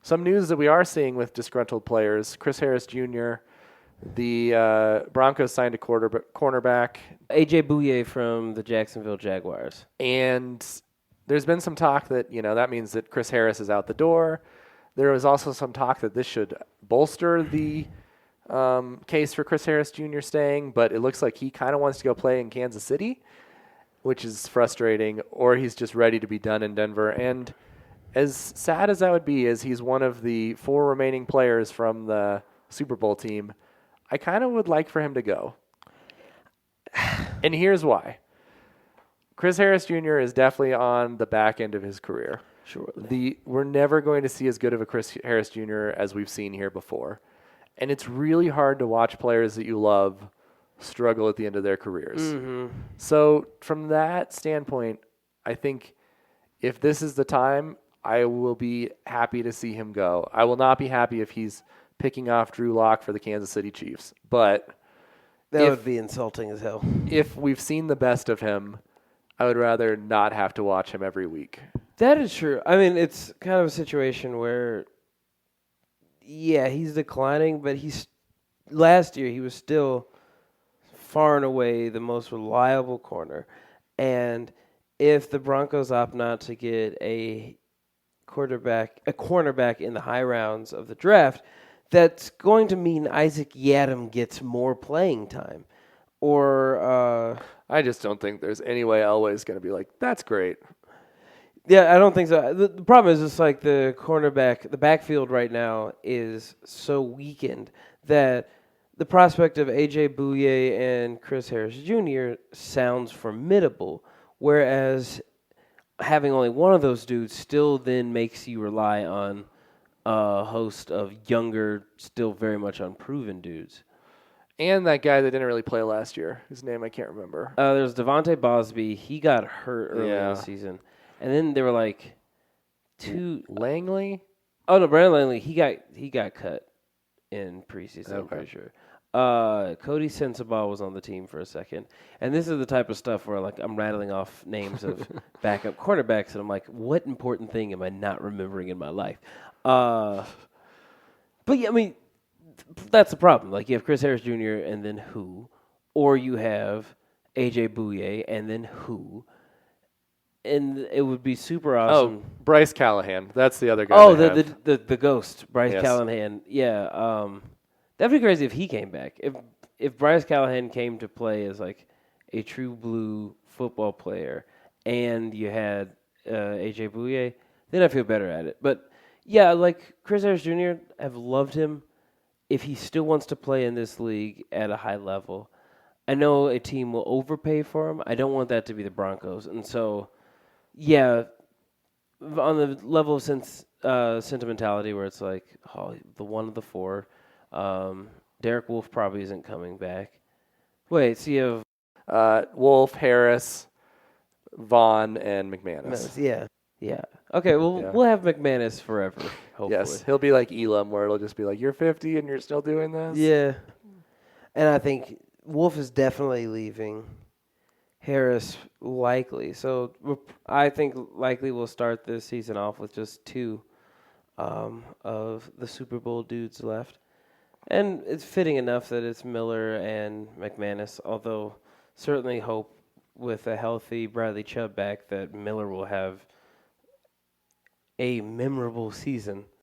some news that we are seeing with disgruntled players. Chris Harris Jr., the Broncos signed a cornerback. A.J. Bouye from the Jacksonville Jaguars. And there's been some talk that, that means that Chris Harris is out the door. There was also some talk that this should bolster the case for Chris Harris Jr. staying, but it looks like he kind of wants to go play in Kansas City, which is frustrating, or he's just ready to be done in Denver. And as sad as that would be, as he's one of the 4 remaining players from the Super Bowl team, I kind of would like for him to go. And here's why. Chris Harris Jr. is definitely on the back end of his career. Sure. We're never going to see as good of a Chris Harris Jr. as we've seen here before. And it's really hard to watch players that you love struggle at the end of their careers. Mm-hmm. So from that standpoint, I think if this is the time, I will be happy to see him go. I will not be happy if he's picking off Drew Lock for the Kansas City Chiefs. But that would be insulting as hell. If we've seen the best of him, I would rather not have to watch him every week. That is true. I mean, it's kind of a situation where, yeah, he's declining, but last year he was still far and away the most reliable corner. And if the Broncos opt not to get a cornerback in the high rounds of the draft, that's going to mean Isaac Yiadom gets more playing time. Or I just don't think there's any way Elway's going to be like, that's great. Yeah, I don't think so. The problem is it's like the backfield right now is so weakened that the prospect of A.J. Bouye and Chris Harris Jr. sounds formidable, whereas having only one of those dudes still then makes you rely on a host of younger, still very much unproven dudes. And that guy that didn't really play last year, whose name I can't remember. There's Devontae Bosby. He got hurt early in the season. And then there were like Langley? Oh, no, Brandon Langley, he got cut in preseason, Okay. I'm pretty sure. Cody Sensabaugh was on the team for a second. And this is the type of stuff where like I'm rattling off names of backup cornerbacks, and I'm like, what important thing am I not remembering in my life? But yeah, I mean, that's the problem. Like you have Chris Harris Jr. and then who? Or you have A.J. Bouye and then who? And it would be super awesome. Oh, Bryce Callahan. That's the other guy. Oh, the ghost, Bryce Callahan. Yeah, that'd be crazy if he came back. If Bryce Callahan came to play as like a true blue football player, and you had A.J. Bouye, then I feel better at it. But yeah, like Chris Harris Jr., I've loved him. If he still wants to play in this league at a high level, I know a team will overpay for him. I don't want that to be the Broncos, and so. Yeah, on the level of sentimentality where it's like, oh, the one of the 4, Derek Wolfe probably isn't coming back. Wait, so you have Wolf, Harris, Vaughn, and McManus. Yeah. Okay, well, we'll have McManus forever, hopefully. Yes, he'll be like Elam, where it'll just be like, you're 50 and you're still doing this? Yeah. And I think Wolf is definitely leaving. Harris likely. So I think likely we'll start this season off with just 2 of the Super Bowl dudes left. And it's fitting enough that it's Miller and McManus, although certainly hope with a healthy Bradley Chubb back that Miller will have a memorable season.